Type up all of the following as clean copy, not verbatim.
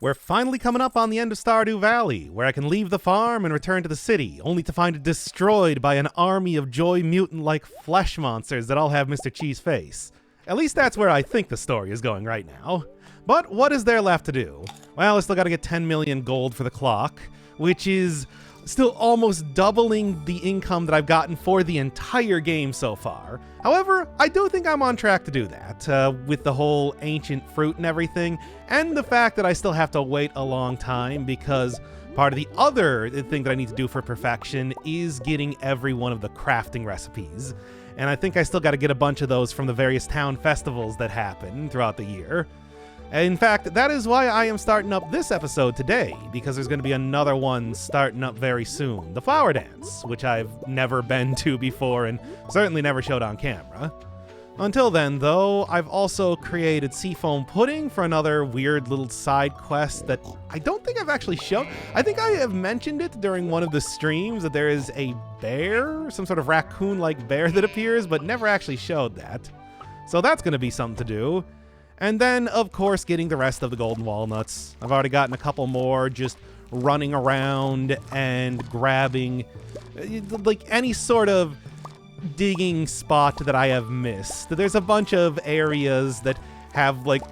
We're finally coming up on the end of Stardew Valley, where I can leave the farm and return to the city, only to find it destroyed by an army of joy mutant-like flesh monsters that all have Mr. Cheese Face. At least that's where I think the story is going right now. But what is there left to do? Well, I still gotta get 10 million gold for the clock, which is still almost doubling the income that I've gotten for the entire game so far. However, I do think I'm on track to do that, with the whole ancient fruit and everything, and the fact that I still have to wait a long time because part of the other thing that I need to do for perfection is getting every one of the crafting recipes. And I think I still gotta get a bunch of those from the various town festivals that happen throughout the year. In fact, that is why I am starting up this episode today, because there's going to be another one starting up very soon. The Flower Dance, which I've never been to before and certainly never showed on camera. Until then, though, I've also created Seafoam Pudding for another weird little side quest that I don't think I've actually shown. I think I have mentioned it during one of the streams that there is a bear, some sort of raccoon-like bear that appears, but never actually showed that. So that's going to be something to do. And then, of course, getting the rest of the golden walnuts. I've already gotten a couple more just running around and grabbing like any sort of digging spot that I have missed. There's a bunch of areas that have like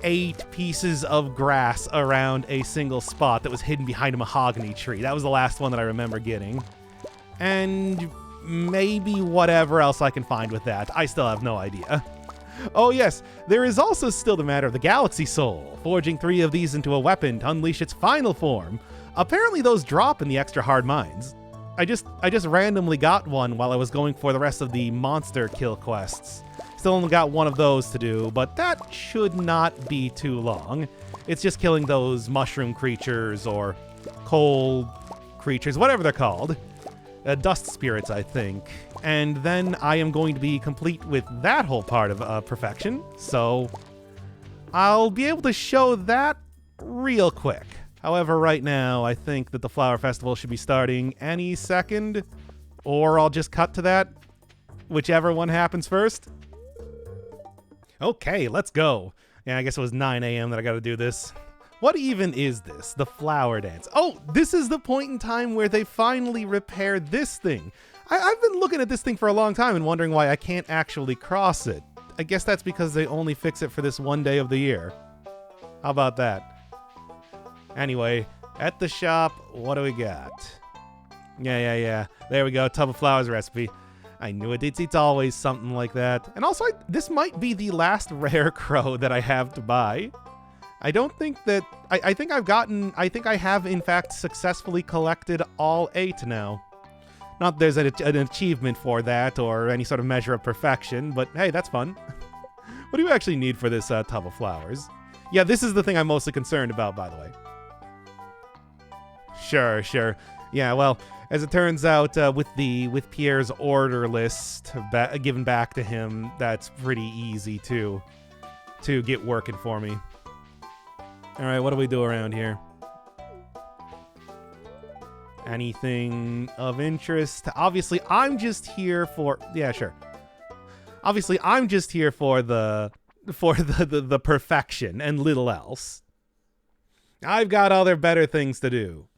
8 pieces of grass around a single spot that was hidden behind a mahogany tree. That was the last one that I remember getting. And maybe whatever else I can find with that. I still have no idea. Oh yes, there is also still the matter of the Galaxy Soul, forging 3 of these into a weapon to unleash its final form. Apparently those drop in the extra hard mines. I just randomly got one while I was going for the rest of the monster kill quests. Still only got one of those to do, but that should not be too long. It's just killing those mushroom creatures or coal creatures, whatever they're called. Dust spirits, I think. And then I am going to be complete with that whole part of perfection, so I'll be able to show that real quick. However, right now, I think that the Flower Festival should be starting any second, or I'll just cut to that, whichever one happens first. Okay, let's go. Yeah, I guess it was 9 a.m. that I gotta do this. What even is this? The Flower Dance. Oh, this is the point in time where they finally repaired this thing. I've been looking at this thing for a long time and wondering why I can't actually cross it. I guess that's because they only fix it for this one day of the year. How about that? Anyway, at the shop, what do we got? Yeah. There we go, tub of flowers recipe. I knew it. It's always something like that. And also, this might be the last rare crow that I have to buy. I don't think that... I think I have, in fact, successfully collected all 8 now. Not that there's an achievement for that or any sort of measure of perfection, but hey, that's fun. What do you actually need for this tub of flowers? Yeah, this is the thing I'm mostly concerned about, by the way. Sure. Yeah, well, as it turns out, with Pierre's order list given back to him, that's pretty easy to get working for me. All right, what do we do around here? Anything of interest? Obviously, I'm just here for... Yeah, sure. Obviously, I'm just here for the perfection and little else. I've got other better things to do.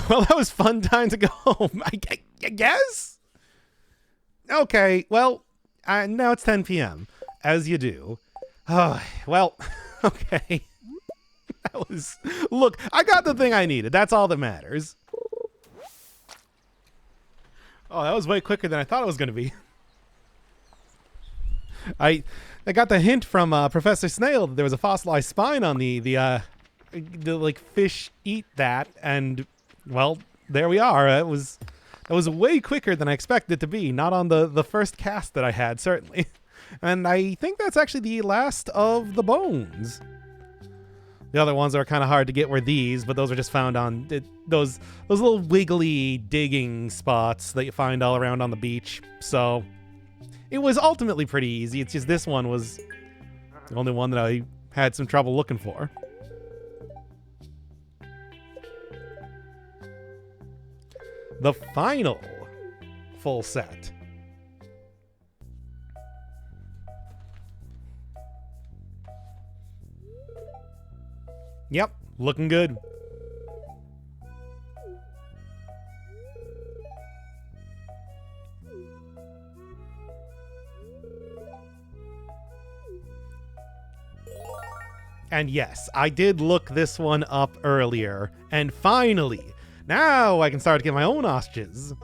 Well, that was fun time to go home, I guess? Okay, well, now it's 10 p.m., as you do. Oh, well, okay. That was... Look, I got the thing I needed. That's all that matters. Oh, that was way quicker than I thought it was going to be. I got the hint from Professor Snail that there was a fossilized spine on the like fish eat that, and well, there we are. That was way quicker than I expected it to be. Not on the first cast that I had, certainly. And I think that's actually the last of the bones. The other ones that are kind of hard to get were these, but those are just found on those little wiggly digging spots that you find all around on the beach. So it was ultimately pretty easy. It's just this one was the only one that I had some trouble looking for. The final full set. Yep, looking good. And yes, I did look this one up earlier, and finally, now I can start to get my own ostriches.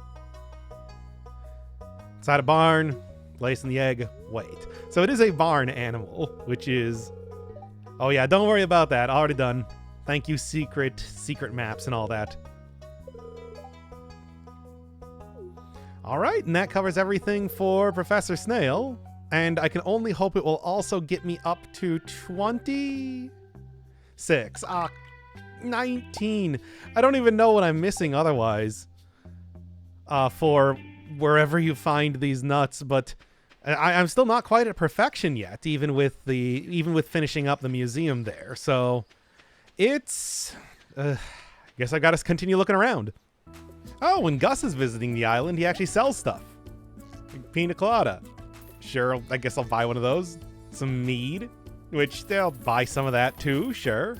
Inside a barn, placing the egg, wait. So it is a barn animal, which is... Oh yeah, don't worry about that, already done. Thank you, secret maps and all that. Alright, and that covers everything for Professor Snail. And I can only hope it will also get me up to 26. 19. I don't even know what I'm missing otherwise. For wherever you find these nuts, but I'm still not quite at perfection yet, even with finishing up the museum there. So it's I guess I gotta continue looking around. Oh, when Gus is visiting the island, he actually sells stuff. Pina colada. Sure, I guess I'll buy one of those. Some mead, which they'll buy some of that too, sure.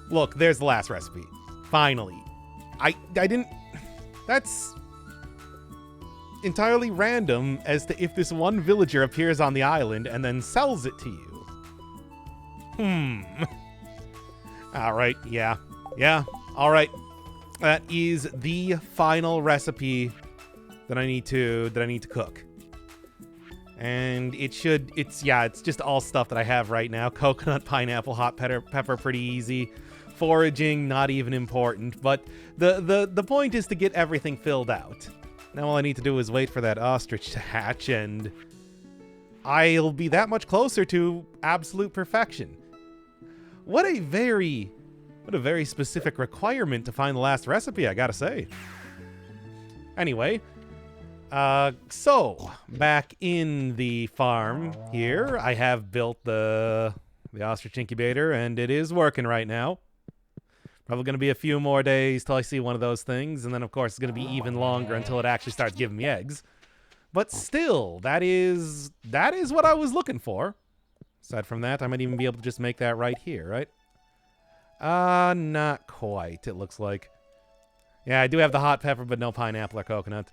Look, there's the last recipe. Finally. I didn't... That's entirely random as to if this one villager appears on the island and then sells it to you. Alright, yeah. Yeah, alright. That is the final recipe that I need to cook. And it's just all stuff that I have right now. Coconut, pineapple, hot pepper, pretty easy. Foraging, not even important. But the point is to get everything filled out. Now all I need to do is wait for that ostrich to hatch, and I'll be that much closer to absolute perfection. What a very specific requirement to find the last recipe, I gotta say. Anyway, so back in the farm here, I have built the ostrich incubator, and it is working right now. Probably going to be a few more days till I see one of those things, and then of course it's going to be even longer until it actually starts giving me eggs. But still, that is what I was looking for. Aside from that, I might even be able to just make that right here, right? Not quite, it looks like. Yeah, I do have the hot pepper, but no pineapple or coconut.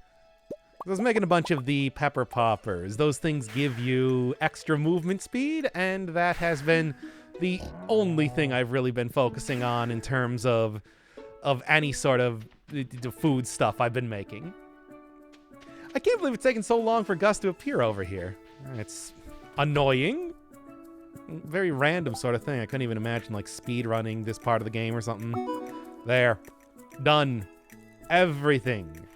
I was making a bunch of the pepper poppers. Those things give you extra movement speed, and that has been the only thing I've really been focusing on in terms of any sort of food stuff I've been making. I can't believe it's taken so long for Gus to appear over here. It's annoying. Very random sort of thing. I couldn't even imagine like speed running this part of the game or something. There. Done. Everything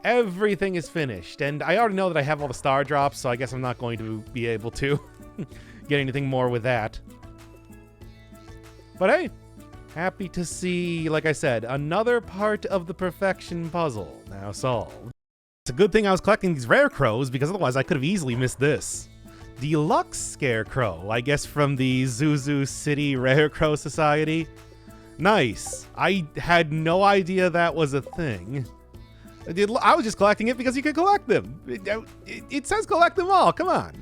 is finished. And I already know that I have all the star drops, so I guess I'm not going to be able to get anything more with that. But hey, happy to see, like I said, another part of the perfection puzzle now solved. It's a good thing I was collecting these rare crows, because otherwise I could have easily missed this. Deluxe Scarecrow, I guess from the Zuzu City Rare Crow Society. Nice. I had no idea that was a thing. I was just collecting it because you could collect them. It says collect them all, come on.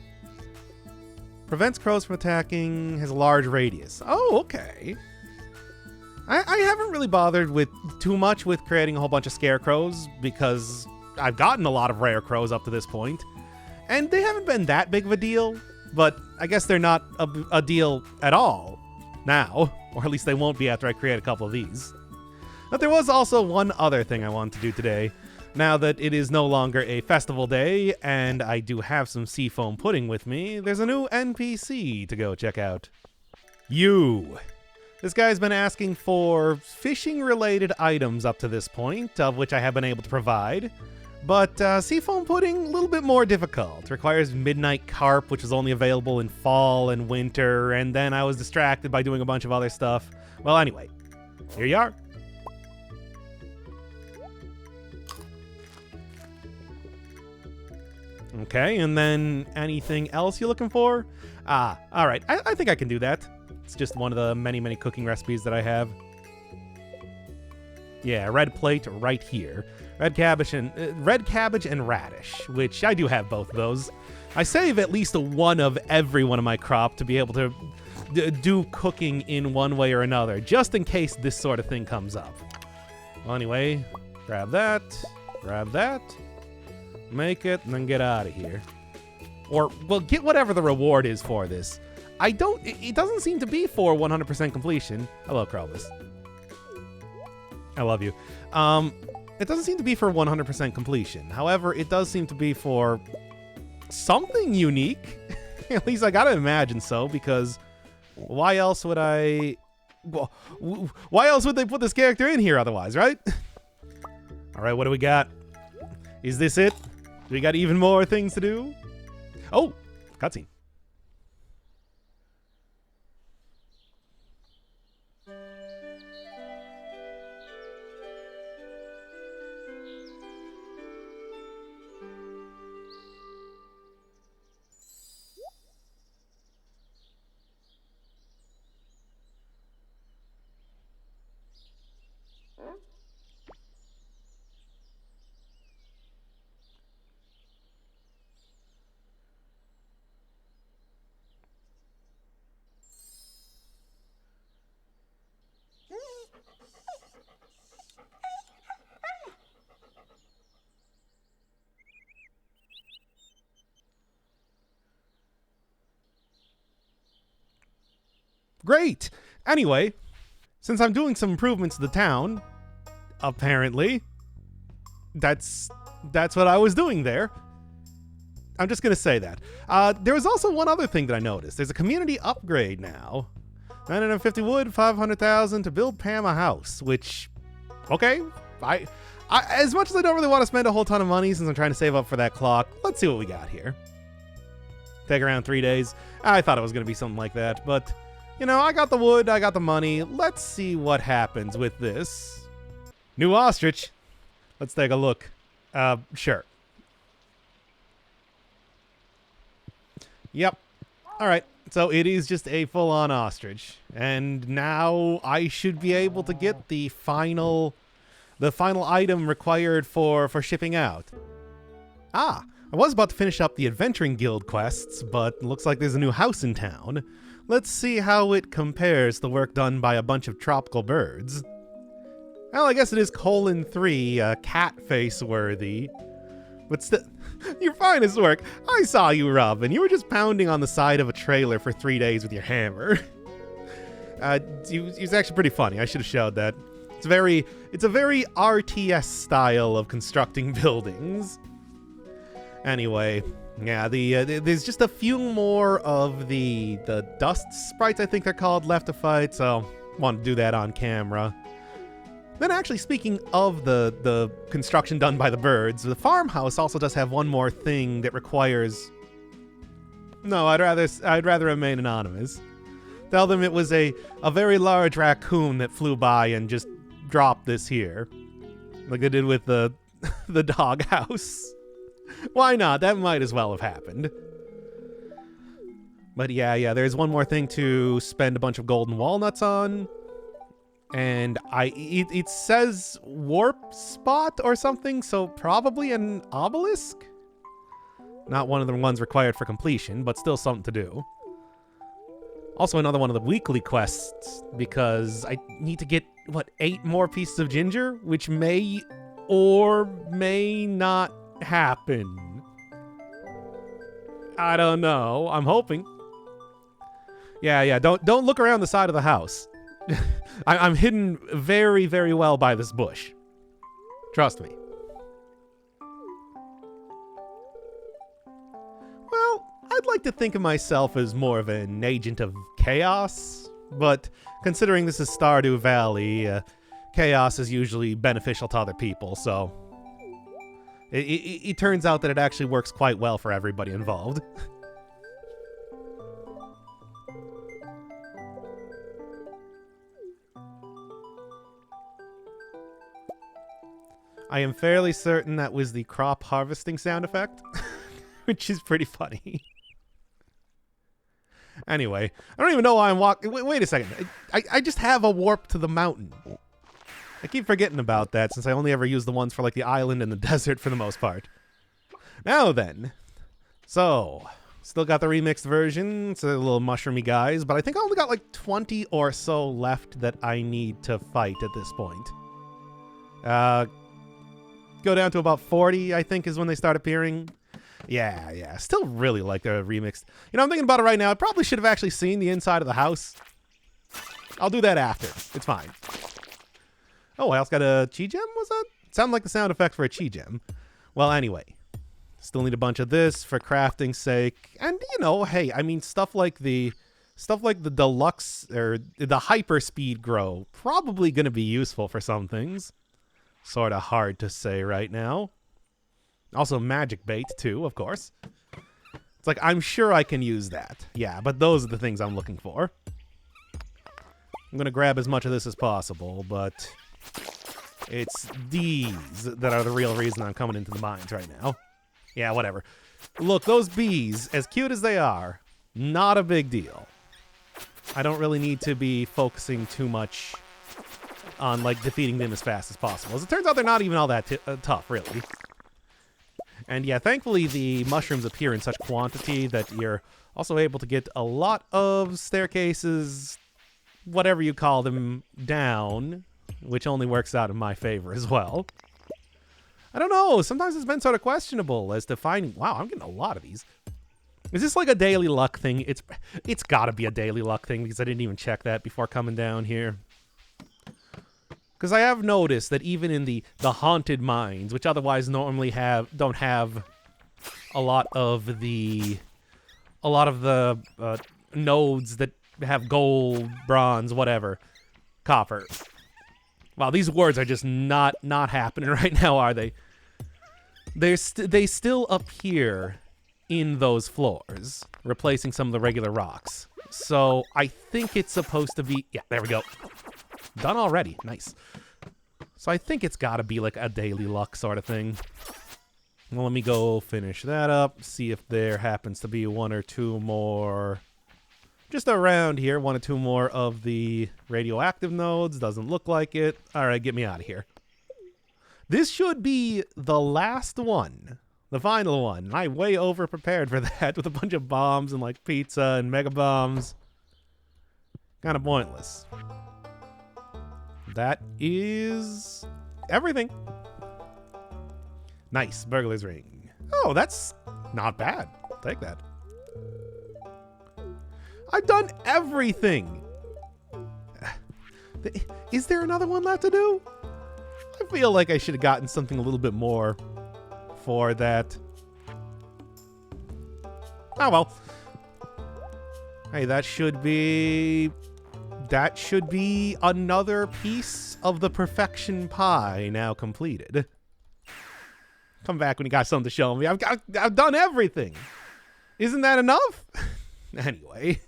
Prevents crows from attacking, has a large radius. Oh, okay. I haven't really bothered with too much with creating a whole bunch of scarecrows because I've gotten a lot of rare crows up to this point. And they haven't been that big of a deal, but I guess they're not a deal at all now. Or at least they won't be after I create a couple of these. But there was also one other thing I wanted to do today. Now that it is no longer a festival day, and I do have some Seafoam Pudding with me, there's a new NPC to go check out. You. This guy's been asking for fishing-related items up to this point, of which I have been able to provide. But Seafoam Pudding, a little bit more difficult. Requires Midnight Carp, which is only available in fall and winter, and then I was distracted by doing a bunch of other stuff. Well, anyway, here you are. Okay, and then anything else you're looking for? Ah, all right. I think I can do that. It's just one of the many, many cooking recipes that I have. Yeah, red plate right here. Red cabbage and radish, which I do have both of those. I save at least one of every one of my crop to be able to do cooking in one way or another, just in case this sort of thing comes up. Well, anyway, grab that, make it, and then get out of here. Or, well, get whatever the reward is for this. It doesn't seem to be for 100% completion. Hello, Krelvis. I love you. It doesn't seem to be for 100% completion. However, it does seem to be for something unique. At least I gotta imagine so, because why else would why else would they put this character in here otherwise, right? All right, what do we got? Is this it? Do we got even more things to do? Oh, cutscene. Great! Anyway, since I'm doing some improvements to the town, apparently, that's what I was doing there. I'm just gonna say that. There was also one other thing that I noticed. There's a community upgrade now. 950 wood, 500,000 to build Pam a house, which, okay, I as much as I don't really want to spend a whole ton of money since I'm trying to save up for that clock, let's see what we got here. Take around 3 days. I thought it was gonna be something like that, but you know, I got the wood, I got the money. Let's see what happens with this. New ostrich. Let's take a look. Sure. Yep. All right. So it is just a full-on ostrich. And now I should be able to get the final item required for shipping out. Ah, I was about to finish up the Adventuring Guild quests, but looks like there's a new house in town. Let's see how it compares to work done by a bunch of tropical birds. Well, I guess it is :3, cat face worthy. But still, your finest work. I saw you, Robin. You were just pounding on the side of a trailer for 3 days with your hammer. It's actually pretty funny. I should have showed that. It's a very RTS style of constructing buildings. Anyway, yeah, there's just a few more of the dust sprites, I think they're called, left to fight, so want to do that on camera. Then actually, speaking of the construction done by the birds, the farmhouse also does have one more thing that requires... No, I'd rather remain anonymous. Tell them it was a very large raccoon that flew by and just dropped this here. Like they did with the doghouse. Why not? That might as well have happened. But yeah, there's one more thing to spend a bunch of golden walnuts on. And it says warp spot or something, so probably an obelisk? Not one of the ones required for completion, but still something to do. Also another one of the weekly quests, because I need to get, 8 more pieces of ginger? Which may or may not happen. I don't know. I'm hoping. Yeah, don't look around the side of the house. I'm hidden very, very well by this bush. Trust me. Well, I'd like to think of myself as more of an agent of chaos, but considering this is Stardew Valley, chaos is usually beneficial to other people, so It turns out that it actually works quite well for everybody involved. I am fairly certain that was the crop harvesting sound effect, which is pretty funny. Anyway, I don't even know why I'm walking. Wait a second. I just have a warp to the mountain. I keep forgetting about that since I only ever use the ones for like the island and the desert for the most part. Now then. So, still got the remixed version. It's a little mushroomy guys, but I think I only got like 20 or so left that I need to fight at this point. Go down to about 40, I think, is when they start appearing. Yeah. Still really like the remixed. You know, I'm thinking about it right now. I probably should have actually seen the inside of the house. I'll do that after. It's fine. Oh, I also got a chi gem, was that? Sounded like the sound effect for a chi gem. Well, anyway. Still need a bunch of this for crafting's sake. And, you know, hey, I mean, stuff like the deluxe, or the hyper speed grow, probably going to be useful for some things. Sort of hard to say right now. Also magic bait, too, of course. It's like, I'm sure I can use that. Yeah, but those are the things I'm looking for. I'm going to grab as much of this as possible, but it's these that are the real reason I'm coming into the mines right now. Yeah, whatever. Look, those bees, as cute as they are, not a big deal. I don't really need to be focusing too much on, like, defeating them as fast as possible. As it turns out, they're not even all that tough, really. And yeah, thankfully, the mushrooms appear in such quantity that you're also able to get a lot of staircases, whatever you call them, down, which only works out in my favor as well. I don't know. Sometimes it's been sort of questionable as to finding... Wow, I'm getting a lot of these. Is this like a daily luck thing? It's got to be a daily luck thing because I didn't even check that before coming down here. Because I have noticed that even in the haunted mines, which otherwise normally don't have a lot of the nodes that have gold, bronze, whatever, copper. Wow, these words are just not happening right now, are they? They still appear in those floors, replacing some of the regular rocks. So I think it's supposed to be... Yeah, there we go. Done already. Nice. So I think it's got to be like a daily luck sort of thing. Well, let me go finish that up. See if there happens to be one or two more... Just around here, one or two more of the radioactive nodes. Doesn't look like it. All right, get me out of here. This should be the last one. The final one. I'm way over-prepared for that with a bunch of bombs and like pizza and mega bombs. Kind of pointless. That is everything. Nice. Burglar's ring. Oh, that's not bad. I'll take that. I've done everything. Is there another one left to do? I feel like I should have gotten something a little bit more for that. Oh, well. Hey, that should be another piece of the perfection pie now completed. Come back when you got something to show me. I've done everything. Isn't that enough? Anyway.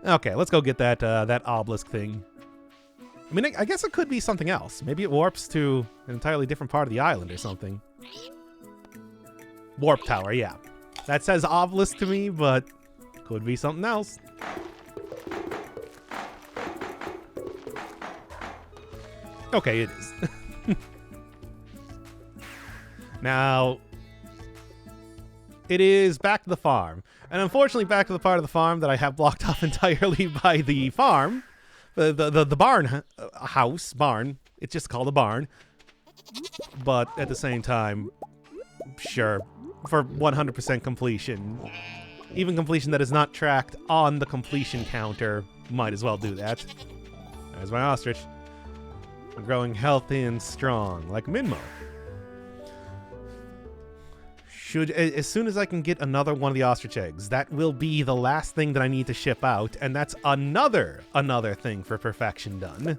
Okay, let's go get that obelisk thing. I mean, I guess it could be something else. Maybe it warps to an entirely different part of the island or something. Warp tower, yeah. That says obelisk to me, but could be something else. Okay, it is. Now, it is back to the farm. And unfortunately, back to the part of the farm that I have blocked off entirely by the farm. The barn house. Barn. It's just called a barn. But at the same time, sure. For 100% completion. Even completion that is not tracked on the completion counter, might as well do that. There's my ostrich. I'm growing healthy and strong, like Minmo. As soon as I can get another one of the ostrich eggs, that will be the last thing that I need to ship out, and that's another thing for perfection done.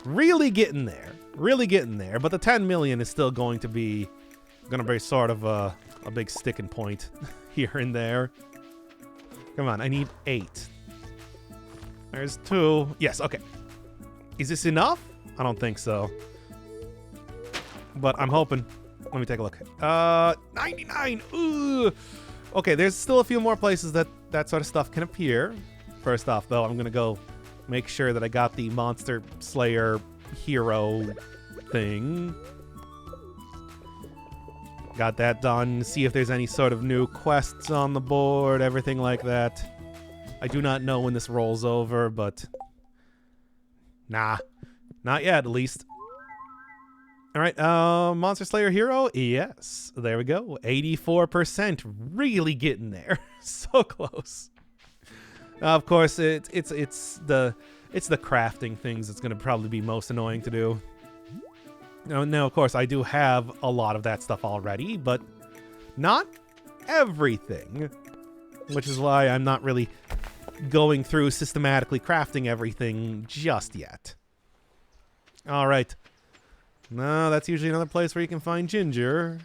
Really getting there. Really getting there. But the 10 million is still going to be sort of a big sticking point here and there. Come on, I need 8. There's 2. Yes, okay. Is this enough? I don't think so. But I'm hoping. Let me take a look. 99. Ooh. Okay, there's still a few more places that sort of stuff can appear. First off, though, I'm going to go make sure that I got the Monster Slayer hero thing. Got that done. See if there's any sort of new quests on the board, everything like that. I do not know when this rolls over, but... Nah. Not yet, at least. Alright, Monster Slayer hero? Yes. There we go. 84%. Really getting there. So close. Of course, it's the crafting things that's going to probably be most annoying to do. Now, of course, I do have a lot of that stuff already, but not everything. Which is why I'm not really going through systematically crafting everything just yet. All right. No, that's usually another place where you can find ginger.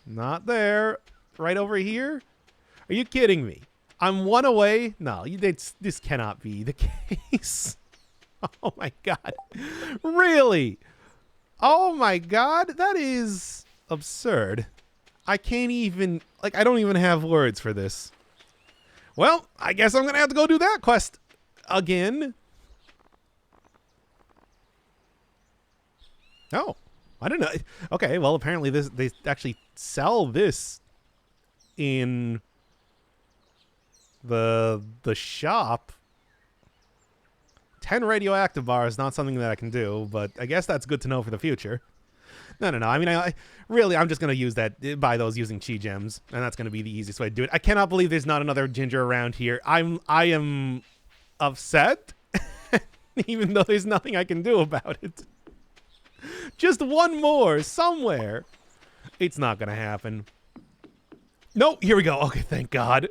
Not there. Right over here? Are you kidding me? I'm 1 away? No, this cannot be the case. Oh my god. Really? Oh my god, that is absurd. I can't even, I don't even have words for this. Well, I guess I'm gonna have to go do that quest again. Oh, I don't know. Okay, well, apparently they actually sell this in the shop. 10 radioactive bars, not something that I can do, but I guess that's good to know for the future. No. I mean, I'm just going to use that, buy those using chi gems, and that's going to be the easiest way to do it. I cannot believe there's not another ginger around here. I am upset, even though there's nothing I can do about it. Just one more somewhere. It's not going to happen. No, here we go. Okay, thank God.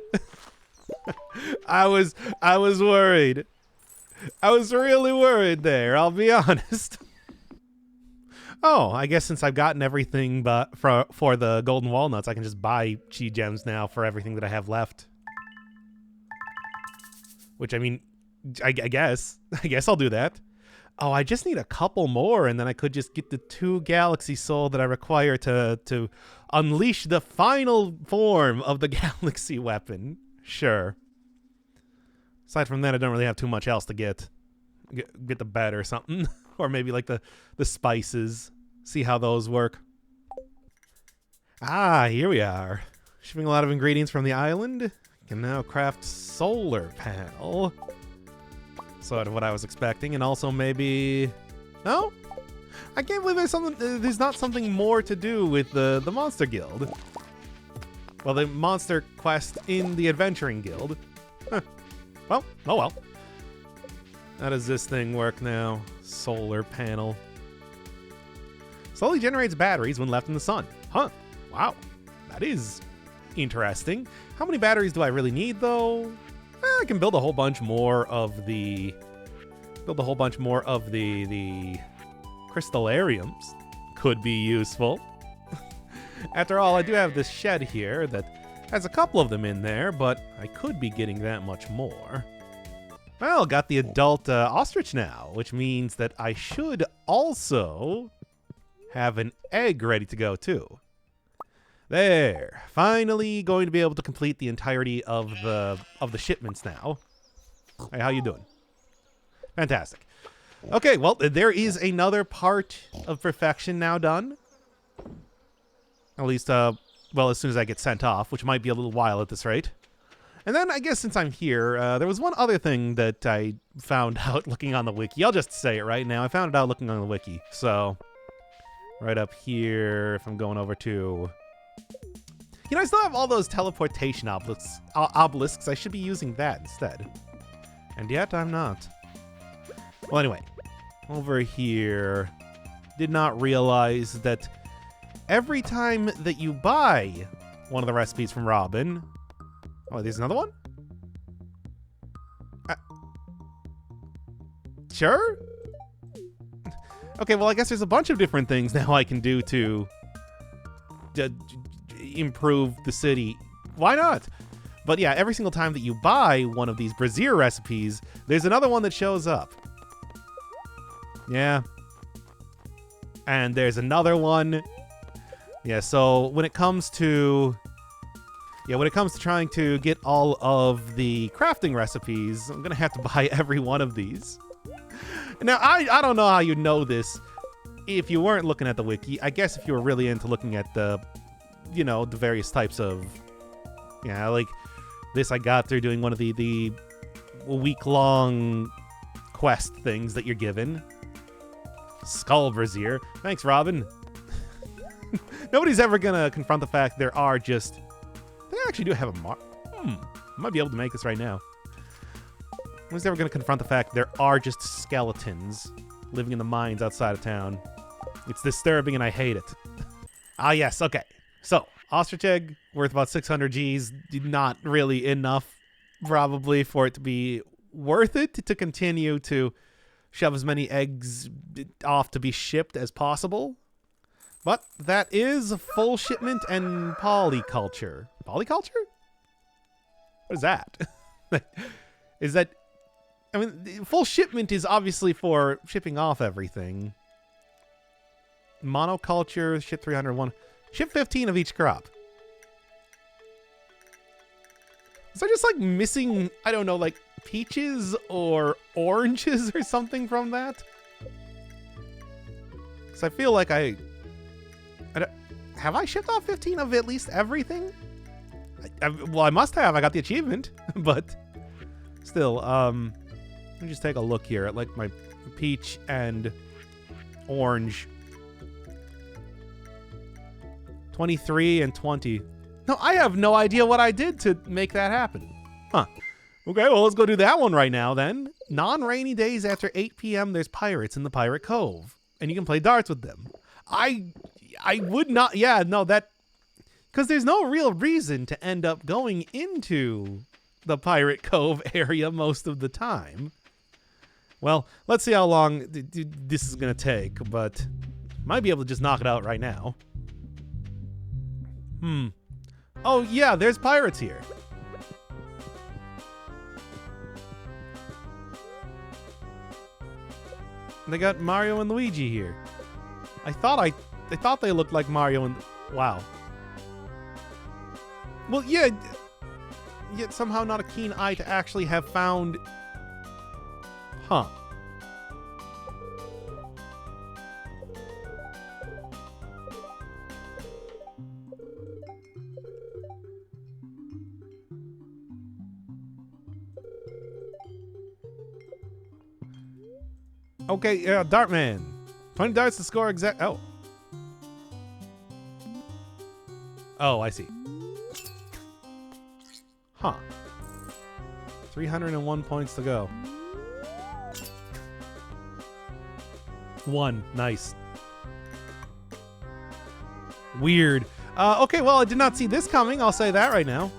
I was worried. I was really worried there, I'll be honest. Oh, I guess since I've gotten everything but for the golden walnuts, I can just buy chi gems now for everything that I have left. Which, I mean, I guess I'll do that. Oh, I just need a couple more, and then I could just get the 2 galaxy soul that I require to unleash the final form of the galaxy weapon. Sure. Aside from that, I don't really have too much else to get the bed or something. Or maybe like the spices. See how those work. Ah, here we are. Shipping a lot of ingredients from the island. Can now craft solar panel. Sort of what I was expecting. And also maybe... No? I can't believe there's not something more to do with the Monster Guild. Well, the Monster Quest in the Adventuring Guild. Huh. Well, oh well. How does this thing work now? Solar panel. Slowly generates batteries when left in the sun. Huh. Wow. That is interesting. How many batteries do I really need, though? I can build a whole bunch more of the... the crystallariums. Could be useful. After all, I do have this shed here that has a couple of them in there, but I could be getting that much more. Well, got the adult ostrich now, which means that I should also have an egg ready to go, too. There. Finally going to be able to complete the entirety of the shipments now. Hey, how you doing? Fantastic. Okay, well, there is another part of perfection now done. At least, well, as soon as I get sent off, which might be a little while at this rate. And then, I guess since I'm here, there was one other thing that I found out looking on the wiki. I'll just say it right now. I found it out looking on the wiki. So, right up here, if I'm going over to... You know, I still have all those teleportation obelisks. I should be using that instead. And yet, I'm not. Well, anyway. Over here. Did not realize that every time that you buy one of the recipes from Robin... Oh, there's another one? Sure? Okay, well, I guess there's a bunch of different things now I can do to improve the city. Why not? But yeah, every single time that you buy one of these brazier recipes, there's another one that shows up. Yeah. And there's another one. Yeah, so when it comes to trying to get all of the crafting recipes, I'm gonna have to buy every one of these. Now, I don't know how you know this if you weren't looking at the wiki. I guess if you were really into looking at the, the various types of, like this I got through doing one of the week-long quest things that you're given. Skull Brazier. Thanks, Robin. Nobody's ever gonna confront the fact there are just... They actually do have a I might be able to make this right now. Nobody's ever gonna confront the fact there are just skeletons living in the mines outside of town. It's disturbing and I hate it. Ah, yes, okay. So, ostrich egg, worth about 600 Gs. Not really enough, probably, for it to be worth it to continue to shove as many eggs off to be shipped as possible. But that is full shipment and polyculture. Polyculture? What is that? Is that... I mean, full shipment is obviously for shipping off everything. Monoculture, ship 301. Ship 15 of each crop. Is there just like missing, I don't know, like peaches or oranges or something from that? Because I feel like I don't, have I shipped off 15 of at least everything? Well, I must have. I got the achievement, but still, let me just take a look here at like my peach and orange. 23 and 20. No, I have no idea what I did to make that happen. Huh. Okay, well, let's go do that one right now then. Non-rainy days after 8 p.m., there's pirates in the Pirate Cove, and you can play darts with them. I would not, yeah, no, that, because there's no real reason to end up going into the Pirate Cove area most of the time. Well, let's see how long this is going to take, but might be able to just knock it out right now. Oh, yeah, there's pirates here. They got Mario and Luigi here. I thought they looked like Mario and... Wow. Well, yeah, yet somehow not a keen eye to actually have found... Huh. Okay, Dartman. 20 darts to score exact... Oh. Oh, I see. Huh. 301 points to go. 1. Nice. Weird. Okay, well, I did not see this coming. I'll say that right now.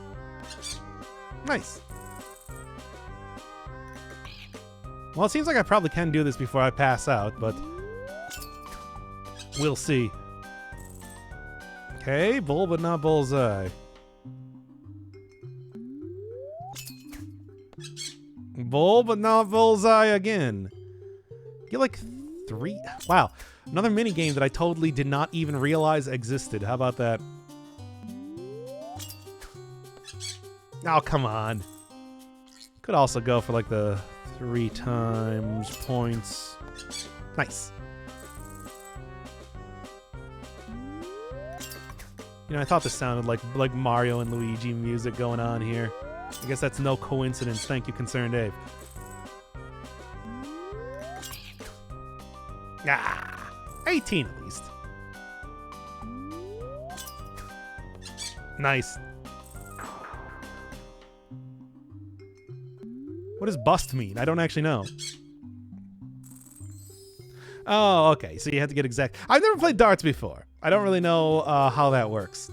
Nice. Well, it seems like I probably can do this before I pass out, but we'll see. Okay, bull but not bullseye. Bull but not bullseye again. Get like 3. Wow, another mini game that I totally did not even realize existed. How about that? Oh, come on. Could also go for like the 3 times points. Nice. You know, I thought this sounded like Mario and Luigi music going on here. I guess that's no coincidence. Thank you, Concerned Dave. Ah, 18 at least. Nice. What does bust mean? I don't actually know. Oh, okay. So you have to get exact... I've never played darts before. I don't really know how that works.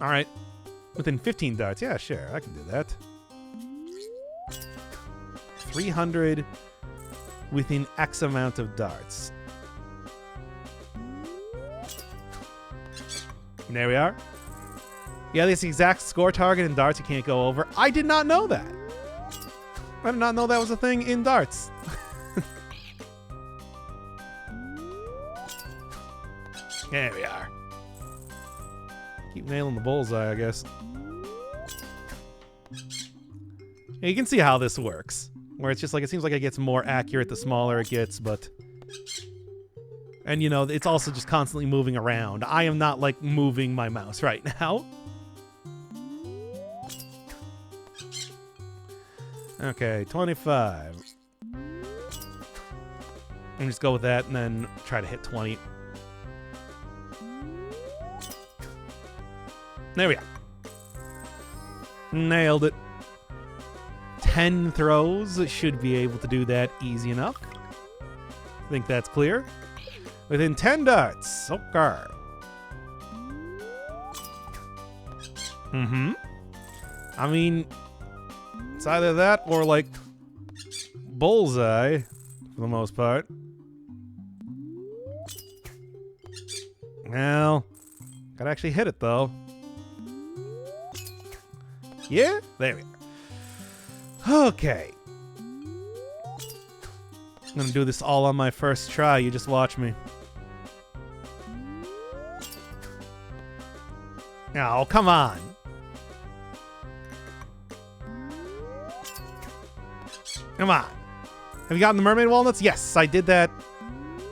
All right. Within 15 darts. Yeah, sure. I can do that. 300. within X amount of darts. And there we are. Yeah, this exact score target in darts you can't go over. I did not know that. I did not know that was a thing in darts. There we are. Keep nailing the bullseye, I guess. Yeah, you can see how this works. Where it's just like, it seems like it gets more accurate the smaller it gets, but... And, you know, it's also just constantly moving around. I am not, like, moving my mouse right now. Okay, 25. And just go with that and then try to hit 20. There we go. Nailed it. 10 throws should be able to do that easy enough. I think that's clear. Within 10 darts. Okay. I mean, it's either that or, like, bullseye, for the most part. Well, gotta actually hit it, though. Yeah? There we go. Okay. I'm gonna do this all on my first try. You just watch me. Oh, come on. Come on. Have you gotten the mermaid walnuts? Yes, I did that.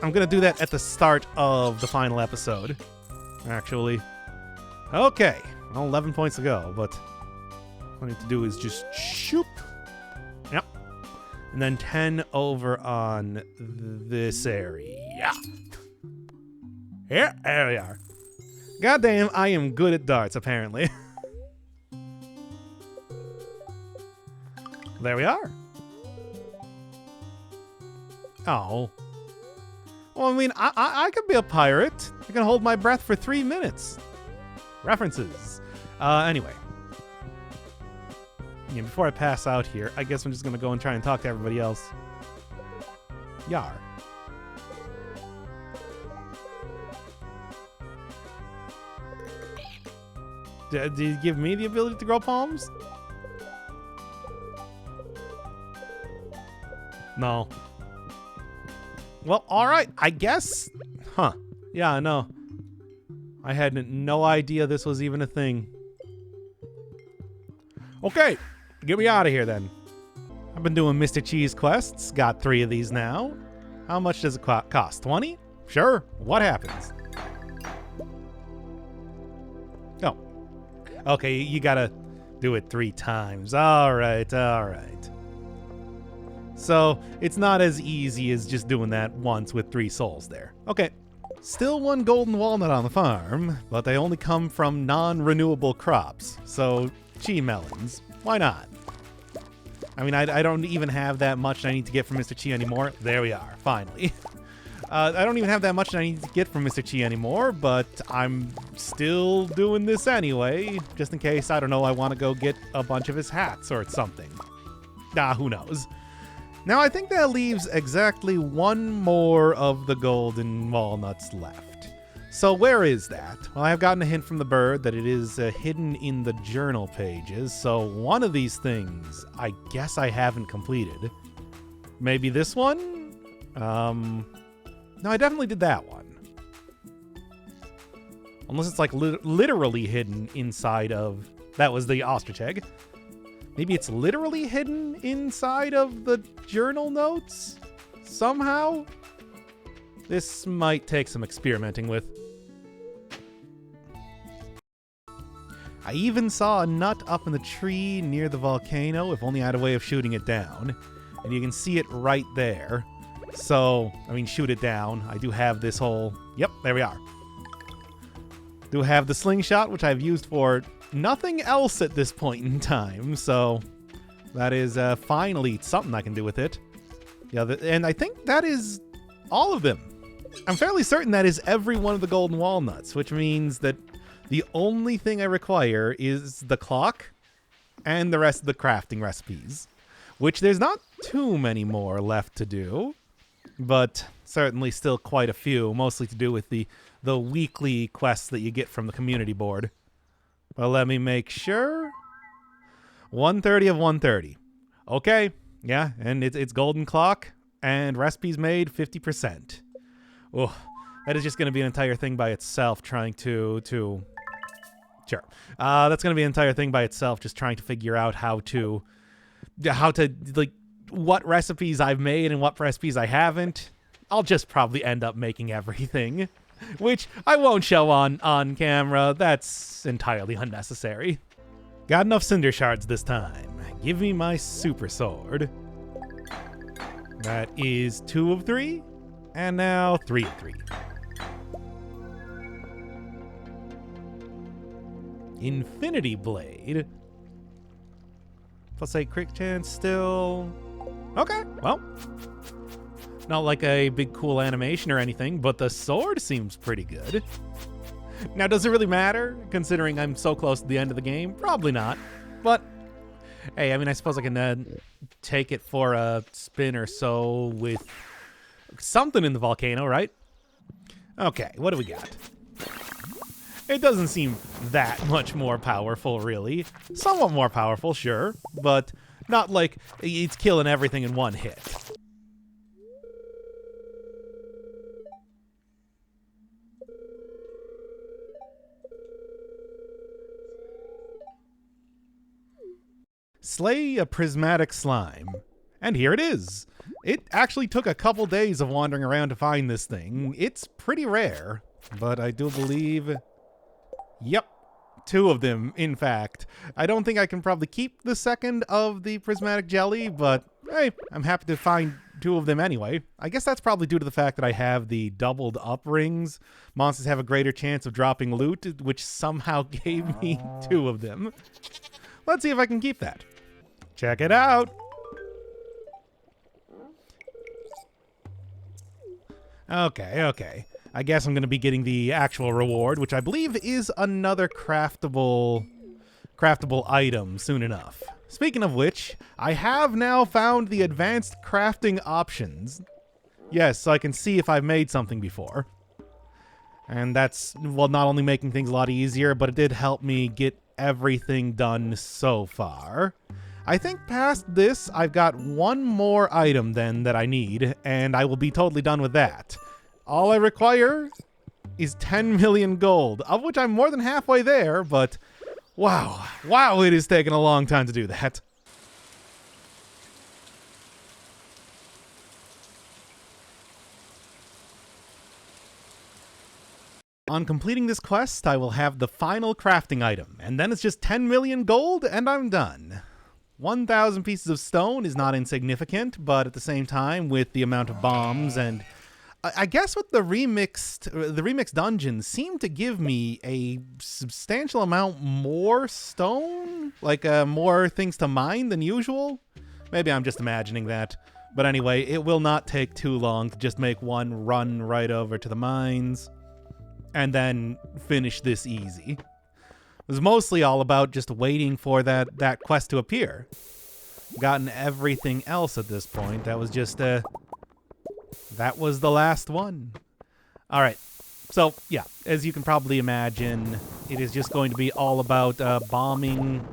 I'm gonna do that at the start of the final episode, actually. Okay. Well, 11 points to go, but what I need to do is just shoop. Yep. And then 10 over on this area. Here, there we are. Goddamn, I am good at darts, apparently. There we are. Oh. Well, I mean, I could be a pirate. I can hold my breath for 3 minutes. References. Anyway. Yeah, before I pass out here, I guess I'm just going to go and try and talk to everybody else. Yar. Did you give me the ability to grow palms? No. Well, alright, I guess. Huh. Yeah, no. I had no idea this was even a thing. Okay, get me out of here then. I've been doing Mr. Cheese quests. Got 3 of these now. How much does it cost? 20? Sure. What happens? Oh. Okay, you gotta do it 3 times. Alright, alright. So, it's not as easy as just doing that once with 3 souls there. Okay. Still 1 golden walnut on the farm, but they only come from non-renewable crops. So, chi melons. Why not? I mean, I don't even have that much I need to get from Mr. Chi anymore. There we are, finally. I don't even have that much I need to get from Mr. Chi anymore, but I'm still doing this anyway, just in case, I don't know, I want to go get a bunch of his hats or something. Who knows. Now, I think that leaves exactly 1 more of the golden walnuts left. So where is that? Well, I've gotten a hint from the bird that it is hidden in the journal pages, so one of these things I guess I haven't completed. Maybe this one? No, I definitely did that one. Unless it's like literally hidden inside of... That was the ostrich egg. Maybe it's literally hidden inside of the journal notes? Somehow? This might take some experimenting with. I even saw a nut up in the tree near the volcano, if only I had a way of shooting it down. And you can see it right there. So, I mean, shoot it down. I do have this whole... Yep, there we are. Do have the slingshot, which I've used for nothing else at this point in time. So, that is finally something I can do with it. Yeah, and I think that is all of them. I'm fairly certain that is every one of the golden walnuts, which means that the only thing I require is the clock and the rest of the crafting recipes, which there's not too many more left to do. but certainly still quite a few, mostly to do with the weekly quests that you get from the community board. But let me make sure. 130 of 130. Okay, yeah, and it's golden clock, and recipes made 50%. Oh, that is just going to be an entire thing by itself trying to Sure. That's going to be an entire thing by itself, just trying to figure out how to, like, what recipes I've made and what recipes I haven't. I'll just probably end up making everything, which I won't show on camera. That's entirely unnecessary. Got enough cinder shards this time. Give me my super sword. That is 2 of 3, and now 3 of 3. Infinity Blade. +8 crit chance still. Okay, well. Not like a big cool animation or anything, but the sword seems pretty good. Now, does it really matter, considering I'm so close to the end of the game? Probably not. But, hey, I mean, I suppose I can take it for a spin or so with something in the volcano, right? Okay, what do we got? It doesn't seem that much more powerful, really. Somewhat more powerful, sure, but not like it's killing everything in one hit. Slay a prismatic slime. And here it is. It actually took a couple days of wandering around to find this thing. It's pretty rare, but I do believe... Yep, 2 of them, in fact. I don't think I can probably keep the second of the prismatic jelly, but hey, I'm happy to find 2 of them anyway. I guess that's probably due to the fact that I have the doubled up rings. Monsters have a greater chance of dropping loot, which somehow gave me 2 of them. Let's see if I can keep that. Check it out. Okay. I guess I'm going to be getting the actual reward, which I believe is another craftable item soon enough. Speaking of which, I have now found the advanced crafting options. Yes, so I can see if I've made something before. And that's, well, not only making things a lot easier, but it did help me get everything done so far. I think past this, I've got 1 more item then that I need, and I will be totally done with that. All I require is 10 million gold, of which I'm more than halfway there, but wow, it is taking a long time to do that. On completing this quest, I will have the final crafting item, and then it's just 10 million gold, and I'm done. 1,000 pieces of stone is not insignificant, but at the same time, with the amount of bombs and... I guess with the remixed dungeons seem to give me a substantial amount more stone, like more things to mine than usual. Maybe I'm just imagining that. But anyway, it will not take too long to just make one run right over to the mines and then finish this easy. It was mostly all about just waiting for that quest to appear. Gotten everything else at this point. That was just that was the last one. All right. So, yeah, as you can probably imagine, it is just going to be all about bombing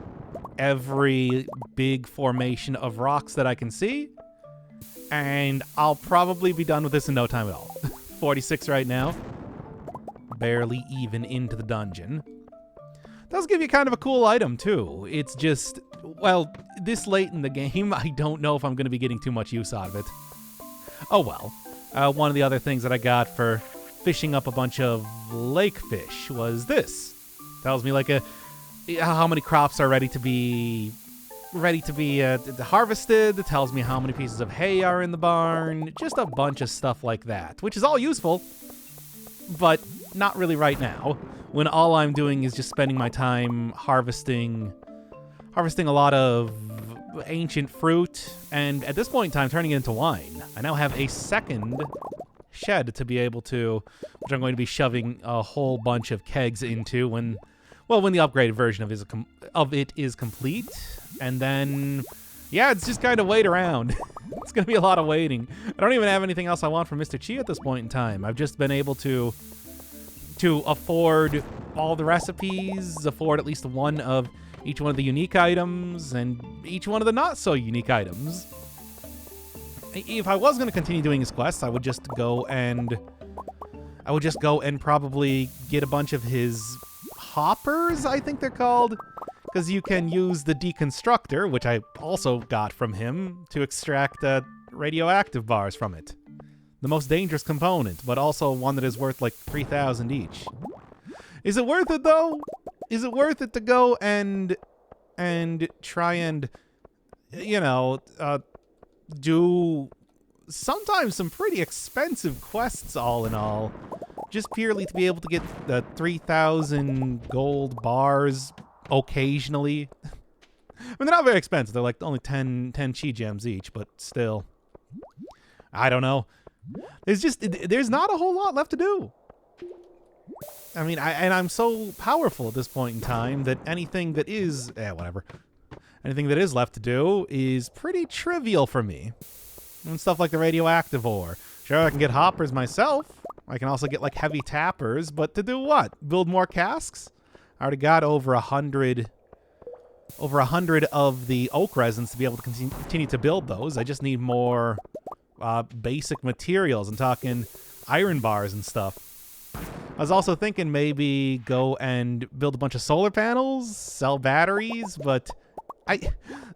every big formation of rocks that I can see. And I'll probably be done with this in no time at all. 46 right now. Barely even into the dungeon. Does give you kind of a cool item, too. It's just, well, this late in the game, I don't know if I'm going to be getting too much use out of it. Oh well. One of the other things that I got for fishing up a bunch of lake fish was this. Tells me like how many crops are ready to be harvested. It tells me how many pieces of hay are in the barn. Just a bunch of stuff like that, which is all useful, but not really right now, when all I'm doing is just spending my time harvesting a lot of ancient fruit, and at this point in time turning it into wine. I now have a second shed to be able to, which I'm going to be shoving a whole bunch of kegs into when the upgraded version of it is complete. And then Yeah, it's just kind of wait around. It's going to be a lot of waiting. I don't even have anything else I want from Mr. Chi at this point in time. I've just been able to afford all the recipes, afford at least one of each one of the unique items, and each one of the not so unique items. If I was going to continue doing his quests, I would just go and probably get a bunch of his hoppers, I think they're called, because you can use the deconstructor, which I also got from him, to extract radioactive bars from it. The most dangerous component, but also one that is worth like 3,000 each. Is it worth it though? Is it worth it to go and try and, you know, do sometimes some pretty expensive quests all in all, just purely to be able to get the 3,000 gold bars occasionally? I mean, they're not very expensive. They're like only 10 chi gems each, but still. I don't know. There's not a whole lot left to do. I mean, I'm so powerful at this point in time that anything that is, whatever. Anything that is left to do is pretty trivial for me. And stuff like the radioactive ore. Sure, I can get hoppers myself. I can also get like heavy tappers, but to do what? Build more casks? I already got over 100 of the oak resins to be able to continue to build those. I just need more basic materials. I'm talking iron bars and stuff. I was also thinking maybe go and build a bunch of solar panels, sell batteries, but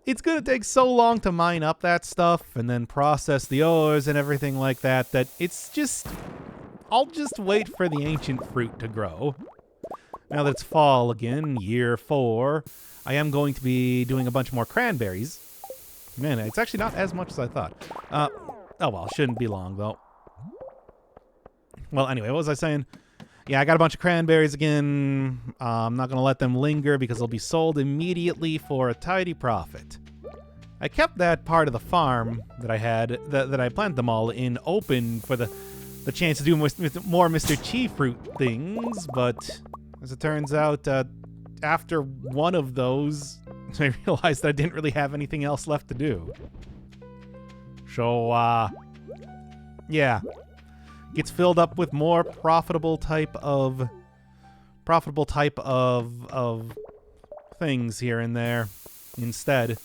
it's going to take so long to mine up that stuff and then process the ores and everything like that that it's just... I'll just wait for the ancient fruit to grow. Now that it's fall again, year 4, I am going to be doing a bunch more cranberries. Man, it's actually not as much as I thought. Oh well, shouldn't be long though. Well, anyway, what was I saying? Yeah, I got a bunch of cranberries again. I'm not going to let them linger because they'll be sold immediately for a tidy profit. I kept that part of the farm that I had, that I planted them all in, open for the chance to do more Mr. Chi fruit things, but as it turns out, after one of those, I realized that I didn't really have anything else left to do. So, yeah. Gets filled up with more profitable type of things here and there instead.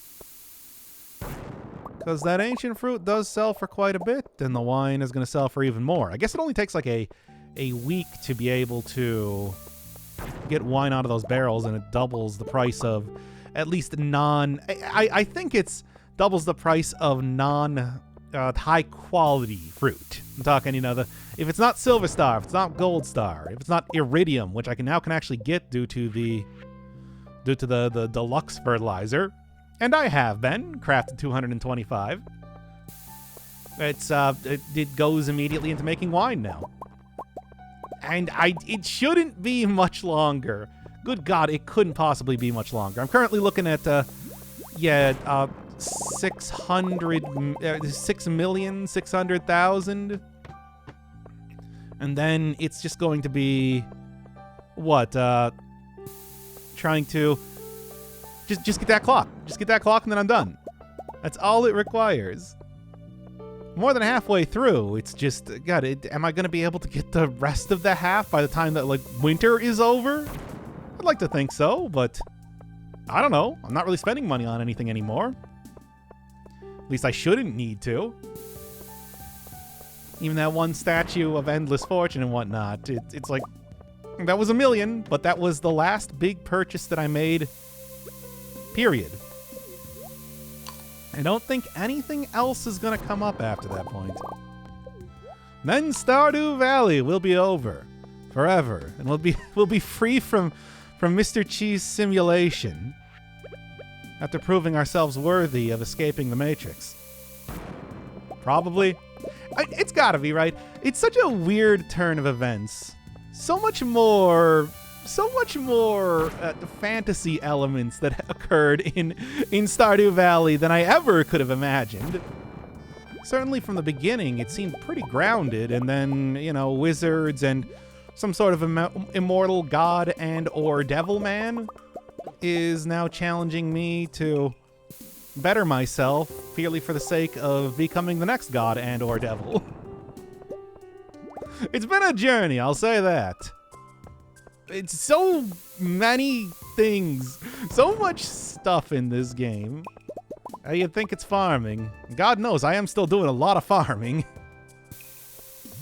Because that ancient fruit does sell for quite a bit, and the wine is going to sell for even more. I guess it only takes like a week to be able to get wine out of those barrels, and it doubles the price of at least I think it's doubles the price of high quality fruit. I'm talking, you know, if it's not Silver Star, if it's not Gold Star, if it's not Iridium, which I can actually get due to the Deluxe Fertilizer, and I have been crafted 225. It goes immediately into making wine now, and it shouldn't be much longer. Good God, it couldn't possibly be much longer. I'm currently looking at 6,600,000, and then it's just going to be what? Trying to just get that clock. Just get that clock, and then I'm done. That's all it requires. More than halfway through, it's just, God, am I going to be able to get the rest of the half by the time that, like, winter is over? I'd like to think so, but I don't know. I'm not really spending money on anything anymore. At least I shouldn't need to. Even that one statue of endless fortune and whatnot, it's like, that was $1 million, but that was the last big purchase that I made, period. I don't think anything else is going to come up after that point. Then Stardew Valley will be over forever, and we'll be free from Mr. Chi's simulation after proving ourselves worthy of escaping the Matrix. Probably. It's gotta be, right? It's such a weird turn of events. So much more fantasy elements that occurred in Stardew Valley than I ever could have imagined. Certainly from the beginning, it seemed pretty grounded, and then, you know, wizards and some sort of immortal god and or devil man is now challenging me to better myself purely for the sake of becoming the next god and or devil. It's been a journey, I'll say that. It's so many things, so much stuff in this game. You'd think it's farming. God knows, I am still doing a lot of farming.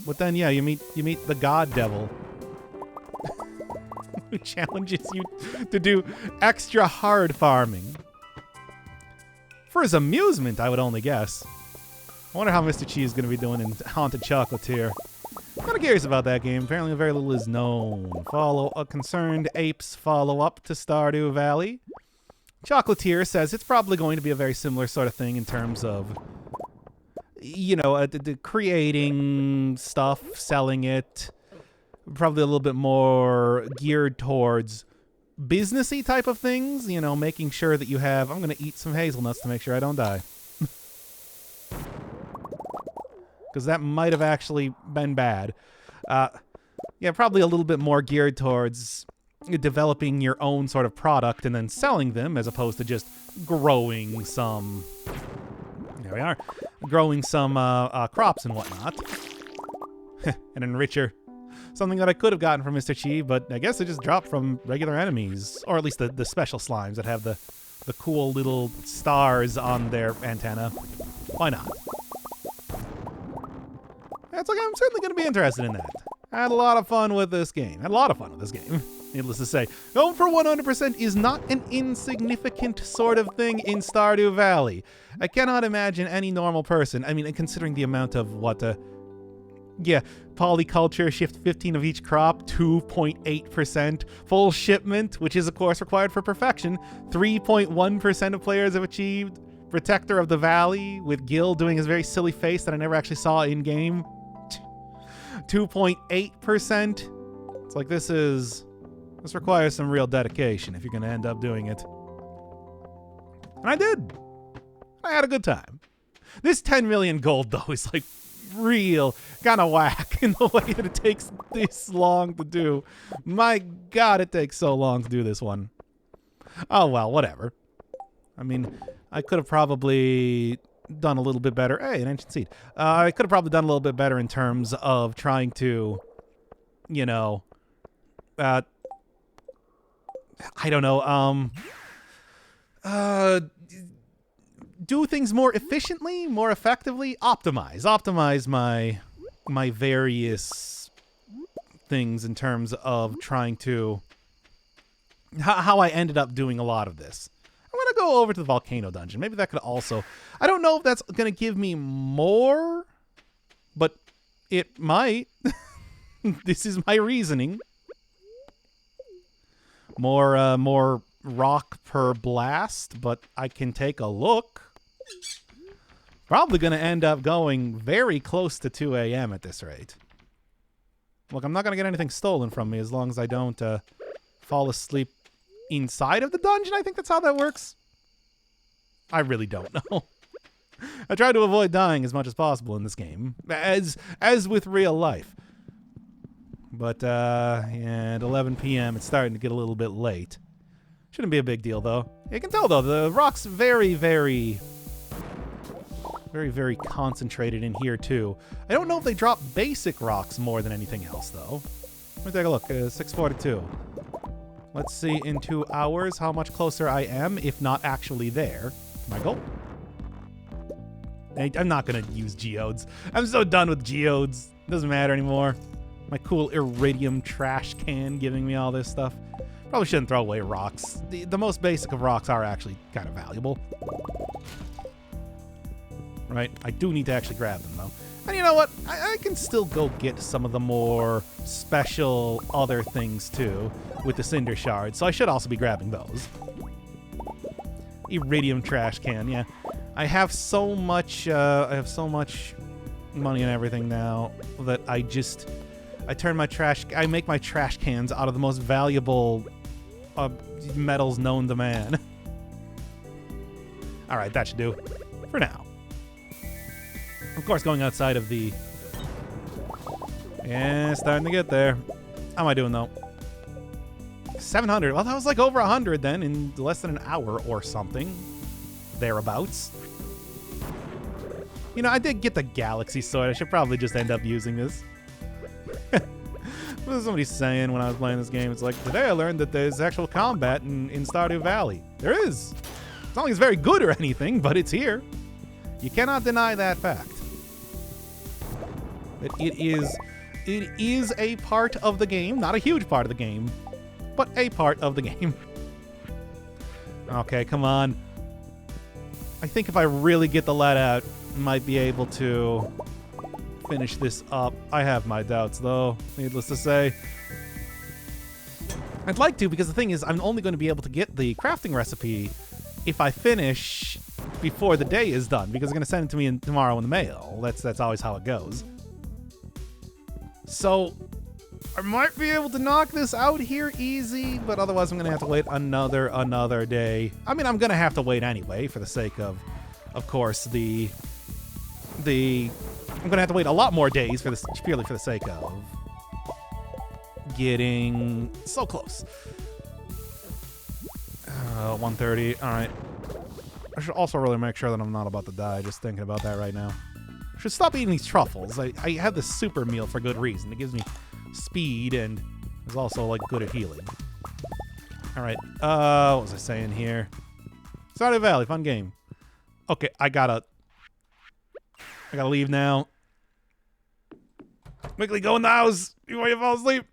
But then, yeah, you meet the god devil, who challenges you to do extra hard farming. For his amusement, I would only guess. I wonder how Mr. Cheese is going to be doing in Haunted Chocolatier. I'm kind of curious about that game. Apparently very little is known. Follow a Concerned Apes follow-up to Stardew Valley. Chocolatier says it's probably going to be a very similar sort of thing in terms of, you know, creating stuff, selling it. Probably a little bit more geared towards businessy type of things. You know, making sure that you have... I'm going to eat some hazelnuts to make sure I don't die. Because that might have actually been bad. Yeah, probably a little bit more geared towards developing your own sort of product and then selling them, as opposed to just growing some... There we are. Growing some crops and whatnot. An enricher. Something that I could have gotten from Mr. Chi, but I guess it just dropped from regular enemies. Or at least the special slimes that have the cool little stars on their antenna. Why not? It's like, I'm certainly going to be interested in that. I had a lot of fun with this game. Needless to say. Going for 100% is not an insignificant sort of thing in Stardew Valley. I cannot imagine any normal person, I mean, considering the amount of yeah, polyculture, shift 15 of each crop, 2.8%. Full shipment, which is of course required for perfection, 3.1% of players have achieved. Protector of the Valley, with Gil doing his very silly face that I never actually saw in-game. 2.8%. It's like this requires some real dedication if you're going to end up doing it. And I did. I had a good time. This 10 million gold, though, is like real kind of whack in the way that it takes this long to do. My God, it takes so long to do this one. Oh, well, whatever. I mean, I could have probably done a little bit better. Hey, an ancient seed. I could have probably done a little bit better in terms of trying to, you know, I don't know, do things more efficiently, more effectively, optimize my various things in terms of trying to, how I ended up doing a lot of this. I'm going to go over to the volcano dungeon. Maybe that could also... I don't know if that's going to give me more, but it might. This is my reasoning. More rock per blast, but I can take a look. Probably going to end up going very close to 2 a.m. at this rate. Look, I'm not going to get anything stolen from me as long as I don't fall asleep inside of the dungeon. I think that's how that works. I really don't know. I try to avoid dying as much as possible in this game, as with real life. But yeah, at 11 p.m. it's starting to get a little bit late. Shouldn't be a big deal though. You can tell though the rock's very, very concentrated in here too. I don't know if they drop basic rocks more than anything else though. Let me take a look. 642. Let's see in 2 hours how much closer I am, if not actually there. My goal. I'm not going to use geodes. I'm so done with geodes. Doesn't matter anymore. My cool Iridium Trash Can giving me all this stuff. Probably shouldn't throw away rocks. The most basic of rocks are actually kind of valuable. Right? I do need to actually grab them, though. And you know what? I can still go get some of the more special other things, too, with the Cinder Shards. So I should also be grabbing those. Iridium Trash Can, yeah. I have so much money and everything now that I make my trash cans out of the most valuable metals known to man. All right, that should do for now. Of course, going outside of the... Yeah, starting to get there. How am I doing, though? 700. Well, that was like over 100 then in less than an hour or something. thereafter. You know, I did get the Galaxy Sword. I should probably just end up using this. What was somebody saying when I was playing this game? It's like, today I learned that there's actual combat in Stardew Valley. There is. It's not like it's very good or anything, but it's here. You cannot deny that fact. That it is a part of the game. Not a huge part of the game, but a part of the game. Okay, come on. I think if I really get the lead out, I might be able to finish this up. I have my doubts, though, needless to say. I'd like to, because the thing is, I'm only going to be able to get the crafting recipe if I finish before the day is done, because they're going to send it to me tomorrow in the mail. That's always how it goes. So, I might be able to knock this out here easy, but otherwise I'm going to have to wait another day. I mean, I'm going to have to wait anyway, for the sake of course, I'm going to have to wait a lot more days for this, purely for the sake of getting so close. 1:30. All right. I should also really make sure that I'm not about to die. Just thinking about that right now. I should stop eating these truffles. I have this super meal for good reason. It gives me speed and is also like good at healing. All right. What was I saying here? Stardew Valley, fun game. Okay, I gotta leave now. Quickly go in the house before you fall asleep.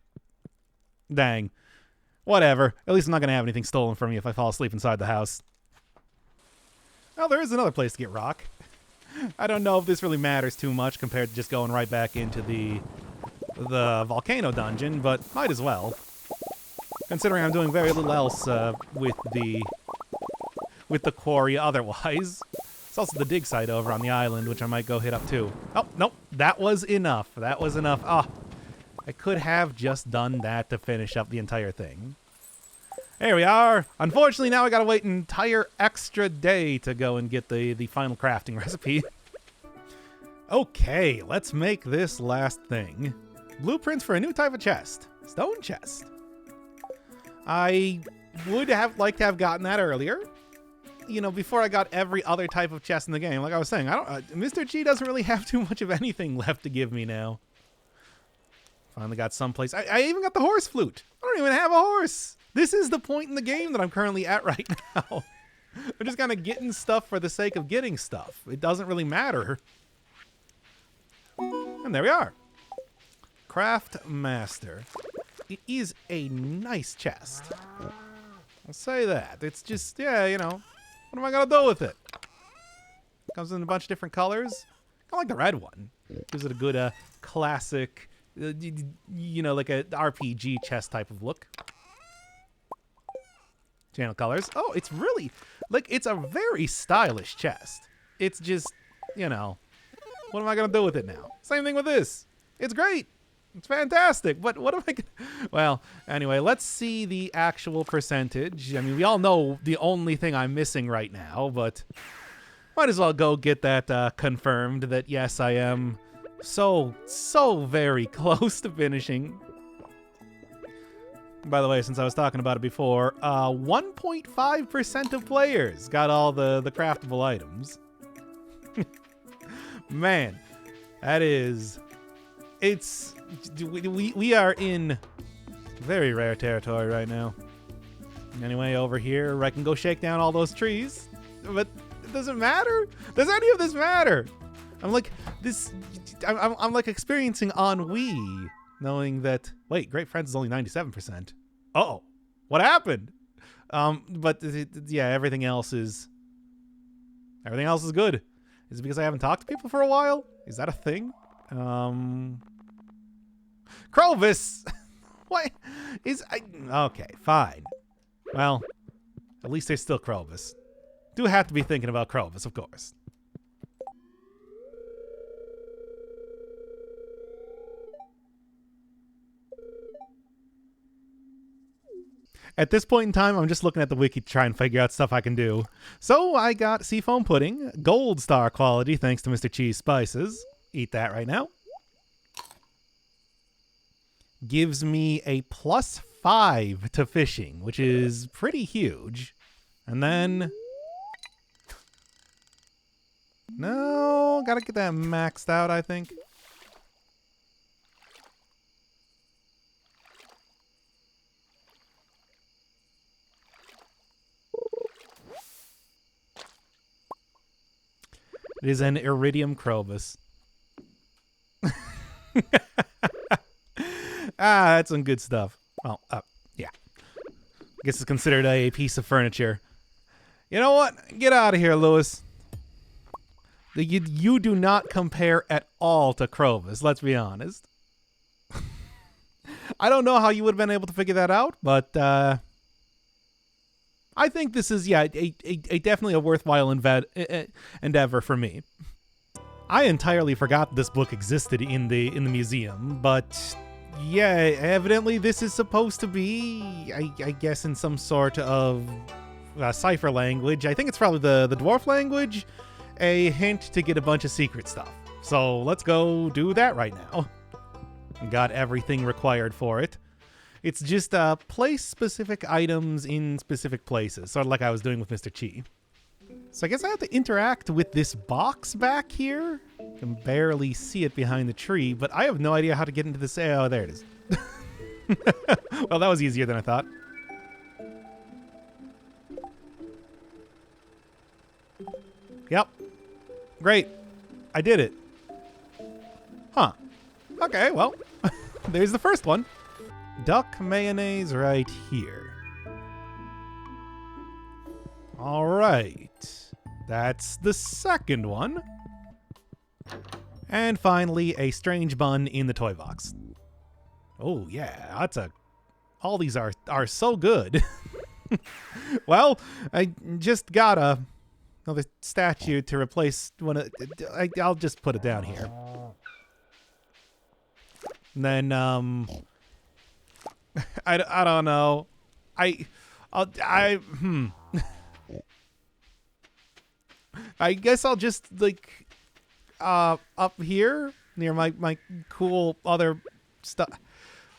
Dang. Whatever. At least I'm not going to have anything stolen from me if I fall asleep inside the house. Well, there is another place to get rock. I don't know if this really matters too much compared to just going right back into the volcano dungeon, but might as well. Considering I'm doing very little else with the quarry otherwise. It's also the dig site over on the island, which I might go hit up too. Oh, nope. That was enough. That was enough. Ah, I could have just done that to finish up the entire thing. There we are. Unfortunately, now I gotta wait an entire extra day to go and get the final crafting recipe. Okay, let's make this last thing. Blueprints for a new type of chest. Stone chest. I would have liked to have gotten that earlier. You know, before I got every other type of chest in the game. Like I was saying, Mr. G doesn't really have too much of anything left to give me now. Finally got someplace. I even got the horse flute. I don't even have a horse. This is the point in the game that I'm currently at right now. I'm just kind of getting stuff for the sake of getting stuff. It doesn't really matter. And there we are. Craft Master. It is a nice chest. I'll say that. It's just, yeah, you know. What am I going to do with it? Comes in a bunch of different colors. I like the red one. Gives it a good classic, you know, like a RPG chest type of look. Channel colors. Oh, it's really, like, it's a very stylish chest. It's just, you know, what am I going to do with it now? Same thing with this. It's great. It's fantastic. But what am I going to... Well, anyway, let's see the actual percentage. I mean, we all know the only thing I'm missing right now, but might as well go get that confirmed that, yes, I am so very close to finishing. By the way, since I was talking about it before, 1.5% of players got all the craftable items. Man, that is... It's... We are in very rare territory right now. Anyway, over here, I can go shake down all those trees. But it doesn't matter. Does any of this matter? I'm like, this... I'm like experiencing ennui, knowing that... Wait, Great Friends is only 97%. Uh-oh. What happened? But, yeah, everything else is good. Is it because I haven't talked to people for a while? Is that a thing? Crovis! What? Okay, fine. Well, at least there's still Crovis. Do have to be thinking about Crovis, of course. At this point in time, I'm just looking at the wiki to try and figure out stuff I can do. So I got Seafoam Pudding, gold star quality thanks to Mr. Cheese Spices. Eat that right now. Gives me a +5 to fishing, which is pretty huge. And then No, gotta get that maxed out, I think. It is an Iridium Crobus. That's some good stuff. Well, yeah. I guess it's considered a piece of furniture. You know what? Get out of here, Lewis. You do not compare at all to Crobus, let's be honest. I don't know how you would have been able to figure that out, but I think this is, yeah, a definitely a worthwhile endeavor for me. I entirely forgot this book existed in the museum, but yeah, evidently this is supposed to be, I guess, in some sort of cipher language. I think it's probably the dwarf language, a hint to get a bunch of secret stuff. So let's go do that right now. Got everything required for it. It's just place specific items in specific places, sort of like I was doing with Mr. Chi. So I guess I have to interact with this box back here. I can barely see it behind the tree, but I have no idea how to get into this. Oh, there it is. Well, that was easier than I thought. Yep. Great. I did it. Huh. Okay, well, there's the first one. Duck mayonnaise right here. All right. That's the second one. And finally, a strange bun in the toy box. Oh, yeah, that's all these are so good. Well, I just got another statue to replace one of... I'll just put it down here. And then, I don't know. I guess I'll just, like, up here near my cool other stuff.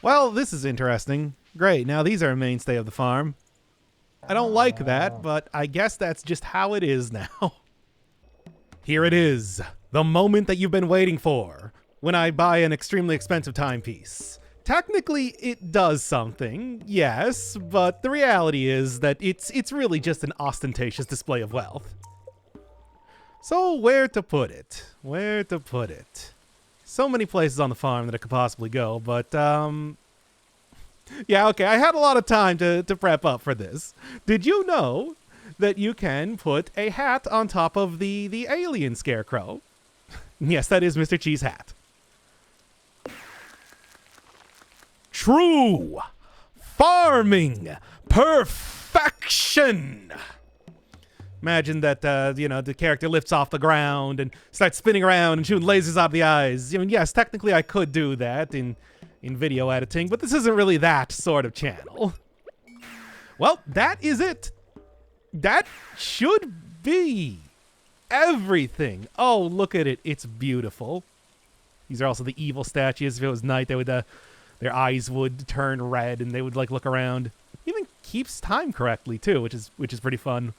Well, this is interesting. Great. Now these are a mainstay of the farm. I don't like that, but I guess that's just how it is now. Here it is. The moment that you've been waiting for. When I buy an extremely expensive timepiece. Technically, it does something, yes, but the reality is that it's really just an ostentatious display of wealth. So where to put it? Where to put it? So many places on the farm that it could possibly go, but yeah, okay, I had a lot of time to prep up for this. Did you know that you can put a hat on top of the alien scarecrow? Yes, that is Mr. Chi's hat. True farming perfection. Imagine that, the character lifts off the ground and starts spinning around and shooting lasers out of the eyes. I mean, yes, technically I could do that in video editing, but this isn't really that sort of channel. Well, that is it. That should be everything. Oh, look at it. It's beautiful. These are also the evil statues. If it was night, they would, their eyes would turn red and they would, like, look around. Even keeps time correctly, too, which is pretty fun.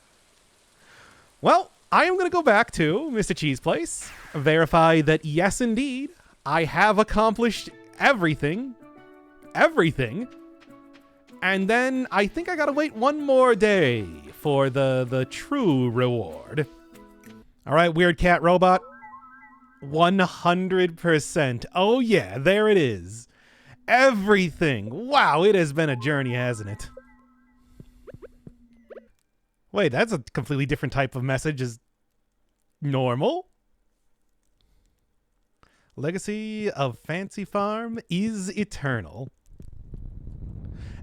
Well, I am going to go back to Mr. Chi's place, verify that, yes, indeed, I have accomplished everything, and then I think I got to wait one more day for the true reward. All right, Weird Cat Robot, 100%. Oh, yeah, there it is. Everything. Wow, it has been a journey, hasn't it? Wait, that's a completely different type of message as normal. Legacy of Fancy Farm is eternal.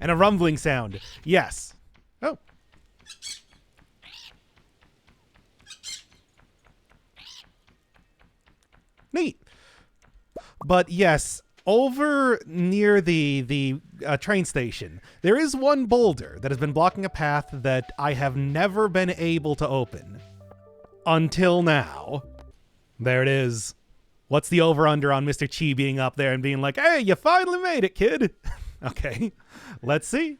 And a rumbling sound. Yes. Oh. Neat. But yes, over near the train station, there is one boulder that has been blocking a path that I have never been able to open. Until now. There it is. What's the over-under on Mr. Chi being up there and being like, hey, you finally made it, kid? Okay, let's see.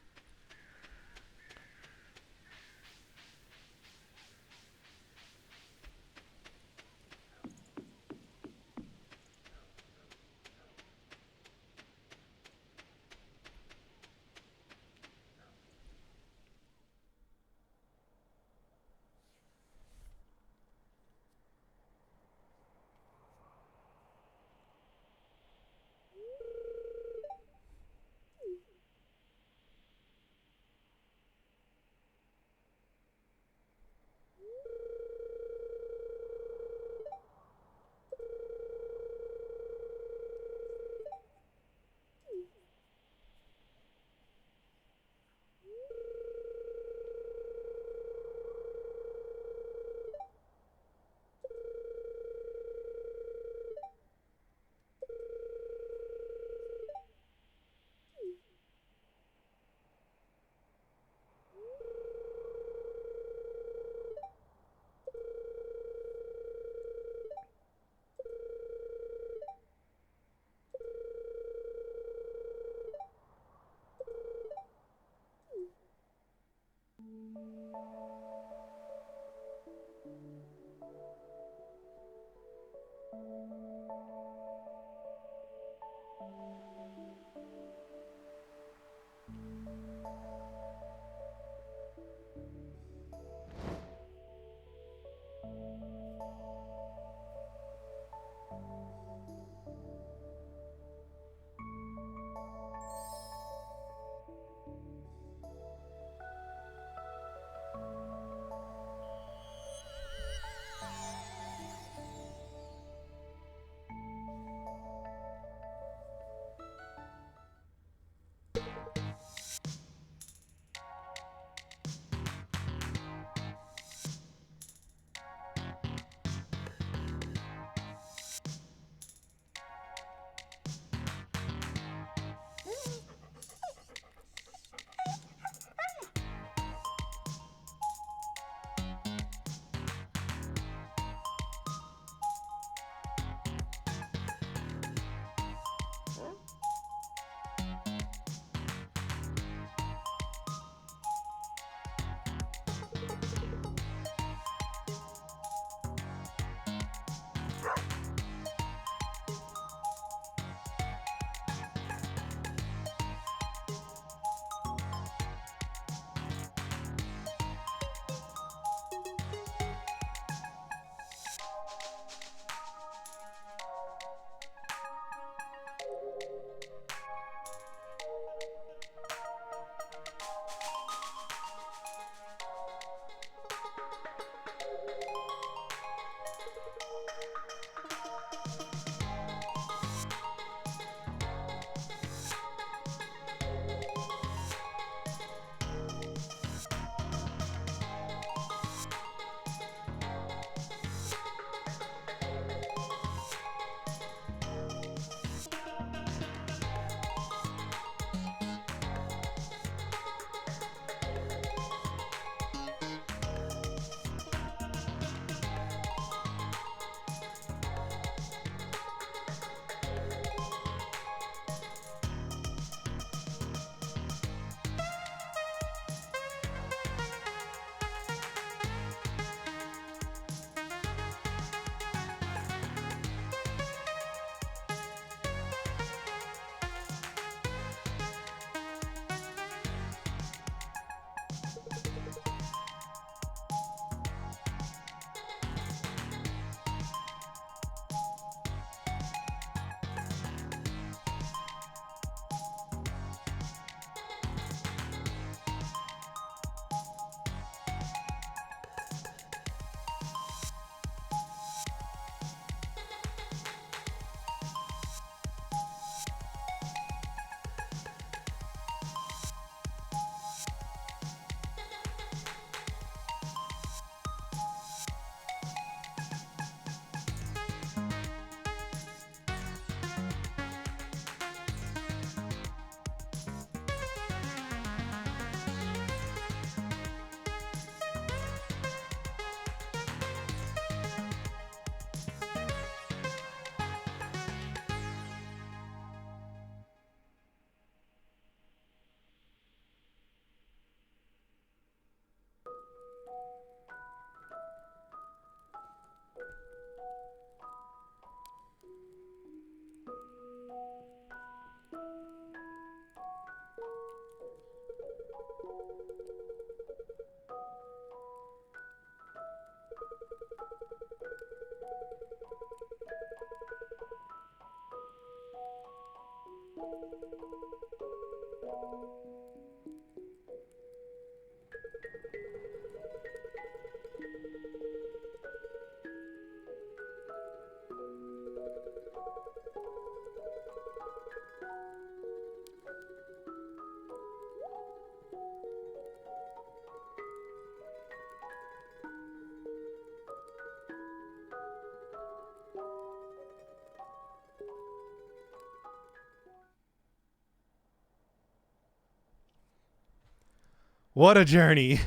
What a journey.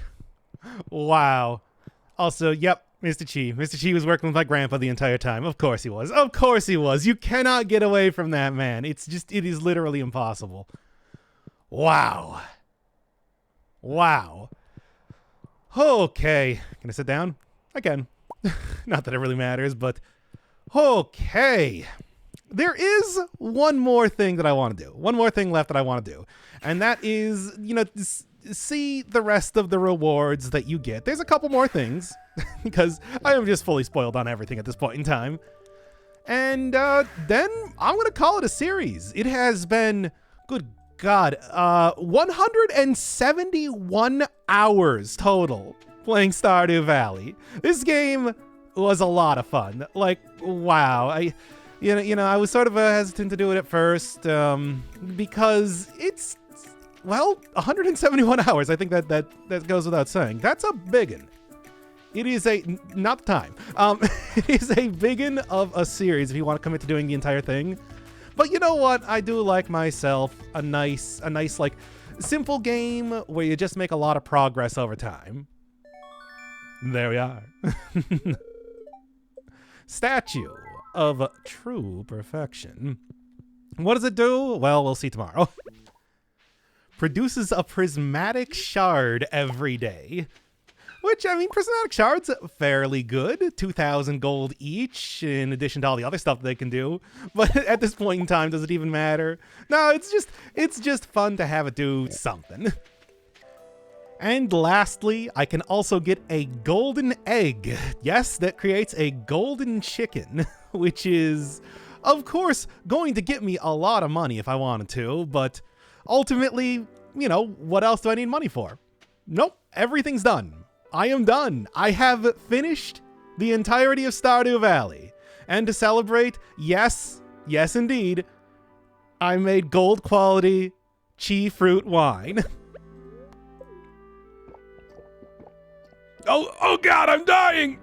Wow. Also, yep, Mr. Chi. Mr. Chi was working with my grandpa the entire time. Of course he was. Of course he was. You cannot get away from that man. It is literally impossible. Wow. Wow. Okay. Can I sit down? I can. Not that it really matters, but okay. There is one more thing that I want to do. One more thing left that I want to do. And that is, see the rest of the rewards that you get. There's a couple more things because I am just fully spoiled on everything at this point in time. And then I'm going to call it a series. It has been, good God, 171 hours total playing Stardew Valley. This game was a lot of fun. Like, wow. I was sort of hesitant to do it at first because it's, well, 171 hours. I think that goes without saying. That's a biggin. It is not the time. It is a biggin of a series if you want to commit to doing the entire thing. But you know what? I do like myself a nice like simple game where you just make a lot of progress over time. There we are. Statue of True Perfection. What does it do? Well, we'll see tomorrow. Produces a prismatic shard every day. Which, I mean, prismatic shards fairly good. 2,000 gold each, in addition to all the other stuff they can do. But at this point in time, does it even matter? No, it's just fun to have it do something. And lastly, I can also get a golden egg. Yes, that creates a golden chicken, which is, of course, going to get me a lot of money if I wanted to, but ultimately, what else do I need money for? Nope, everything's done. I am done. I have finished the entirety of Stardew Valley. And to celebrate, yes indeed, I made gold quality Chi fruit wine. Oh God, I'm dying!